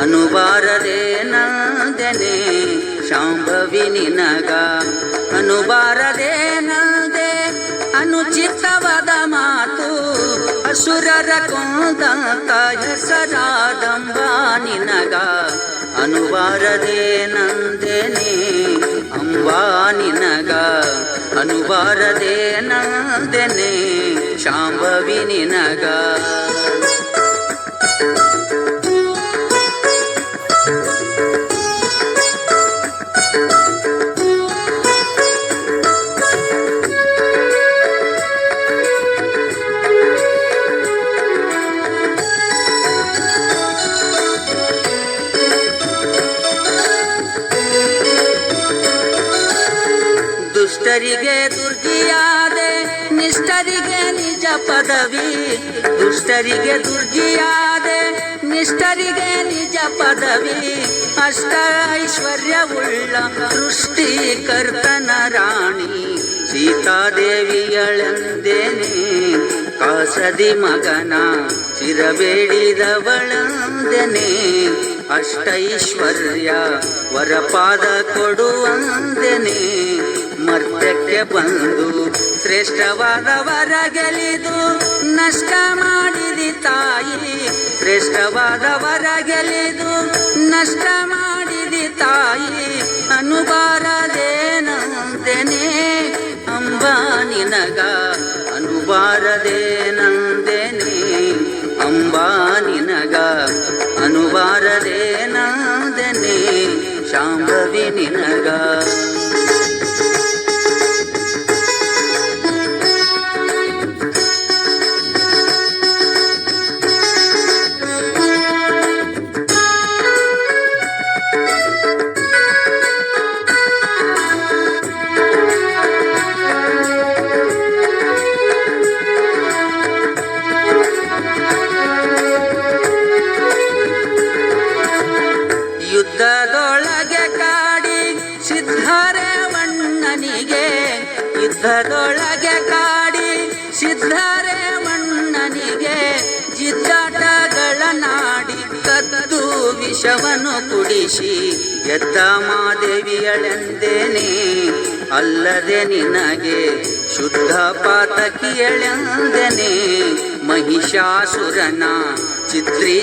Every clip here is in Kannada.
ಅನುಬಾರದೆ ನಂದೆನೆ ಶಾಂಭವಿ ನಿನಗ ಅನುಬಾರದೆ ನಂದೆ ಅನುಚಿತವಾದ ಮಾತು ಅಸುರರ ಕೊಂದಂತ ಹೆಸರಾದಂಬ ನಿನಗ ಅನುಬಾರದೆ ನಂದೆನೆ ಅಂಬಾ ನಿನಗ ಅನುಬಾರದೆ ನಂದೆನೆ ಶಾಂಭವಿ ನಿನಗ ದುಷ್ಟರಿಗೆ ದುರ್ಗಿಯಾದೆ ನಿಷ್ಠರಿಗೆ ನಿಜ ಪದವಿ ದುಷ್ಟರಿಗೆ ದುರ್ಗಿಯಾದೆ ನಿಷ್ಠರಿಗೆ ನಿಜ ಪದವಿ ಅಷ್ಟ ಐಶ್ವರ್ಯವುಳ್ಳ ಸೃಷ್ಟಿಕರ್ತನ ರಾಣಿ ಸೀತಾದೇವಿಯಳೆಂದೇನೆ ಕಾಸದಿ ಮಗನ ಚಿರಬೇಡಿದವಳಂದೆನೆ ಅಷ್ಟೈಶ್ವರ್ಯ ವರಪಾದ ಕೊಡುವಂದೆನೆ ಮರ್ತ್ಯಕ್ಕೆ ಬಂದು ಶ್ರೇಷ್ಠವಾದ ವರ ಗೆಲಿದು ನಷ್ಟ ಮಾಡಿದಿ ತಾಯಿ ಶ್ರೇಷ್ಠವಾದ ವರ ಗೆಲಿದು ನಷ್ಟ ಮಾಡಿದಿ ತಾಯಿ ಅನುಬಾರದೆ ನಂದೆನೆ ಅಂಬಾ ನಿನಗ ಅನುಬಾರದೆ ನಂದೆನೆ ಅಂಬಾ ನಿನಗ ಅನುಬಾರದೆ ನಂದೆನೆ ಶಾಂಭವಿ ನಿನಗ ಯುದ್ಧದೊಳಗೆ ಕಾಡಿ ಸಿದ್ಧರೇವಣ್ಣನಿಗೆ ಯುದ್ಧದೊಳಗೆ ಕಾಡಿ ಸಿದ್ಧರೇವಣ್ಣನಿಗೆ ಜಿದ್ದಾಟಗಳ ನಾಡಿ ಕದ್ದು ವಿಷವನ್ನು ಕುಡಿಸಿ ಎದ್ದ ಮಾದೇವಿಯಳೆಂದೇನೆ ಅಲ್ಲದೆ ನಿನಗೆ ಶುದ್ಧ ಪಾತಕಿಯಳೆಂದೆನೆ ಮಹಿಷಾಸುರನ ಚಿತ್ರಿಸಿದವಳೆಂದೆನೆ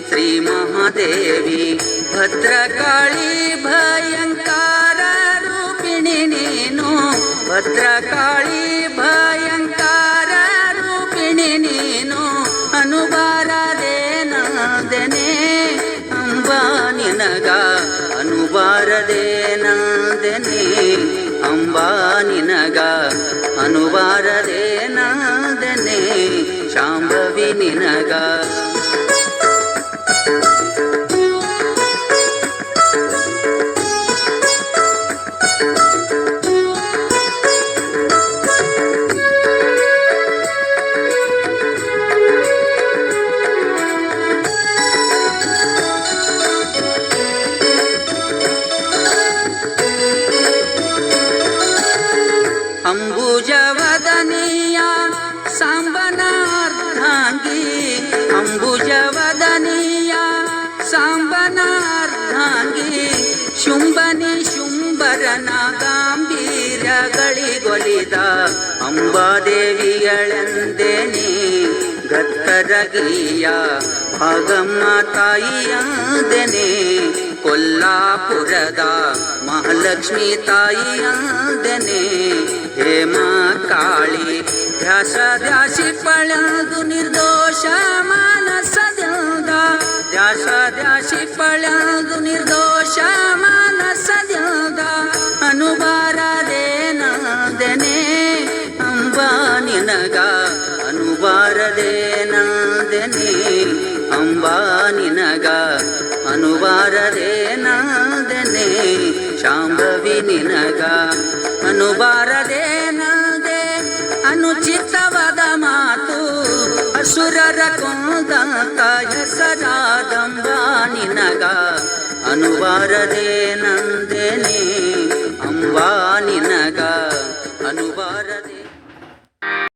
ಶ್ರೀ ಮಹಾದೇವಿ ಭದ್ರಕಾಳಿ ಭಯಂಕಾರ ರೂಪಿಣಿ ನೀನು ಭದ್ರಕಾಳಿ ಭಯಂಕಾರ ರೂಪಿಣಿ ನೀನು ಅನುಬಾರದೆ ನಂದೆನೆ ಅಂಬಾ ನಿನಗ ಅನುಬಾರದೆ ನಂದೆನೆ ಅಂಬಾ ನಿನಗ ಅನುಬಾರದೆ ನಂದೆನೆ ಶಾಂಭವಿ ನಿನಗ ಅಂಬುಜವದನೀಯ ಸಾಂಬನಾರ್ಧಾಂಗಿ ಅಂಬುಜವದನೀಯ ಸಾಂಬನಾರ್ಧಾಂಗಿ ಶುಂಭನಿ ಶುಂಭರನ ಗಾಂಭೀರ್ಯಗಳಿಗೊಲಿದ ಅಂಬಾದೇವಿಯಳೆಂದೇನೆ ಗತ್ತರಗಿಯ ಭಾಗಮ್ಮ ತಾಯಿಯಂದೆನೆ ಕೊಲ್ಲಾಪುರದ ಮಹಾಲಕ್ಷ್ಮಿ ತಾಯಿಯಂದೆನೆ ಹೇಮ ಕಾಳಿ ಧ್ಯಾಸ ಧ್ಯಾಸಿ ಪಳೆದು ನಿರ್ದೋಷ ಮಾನಸದಿಂದ ಧ್ಯಾಸ ಧ್ಯಾಸಿ ಪಳೆದು ನಿರ್ದೋಷ ಮಾನಸದಿಂದ ಅನುಬಾರದೆ ನಂದೆನೆ ಅಂಬಾ ನಿನಗ ಅನುಬಾರದೆ ನಂದೆನೆ ಅಂಬಾ ನಿನಗ ಅನುಬಾರದೆ ನಂದೆನೆ ಶಾಂಭವಿ ನಿನಗ ಅನುಬಾರದೆ ನಂದೆ ಅನುಚಿತವಾದ ಮಾತು ಅಸುರರ ಕೊಂದಂತ ಹೆಸರಾದಂಬ ನಿನಗ ಅನುಬಾರದೆ ನಂದೆನೆ ಅಂಬಾ ನಿನಗ ಅನುಬಾರದೆ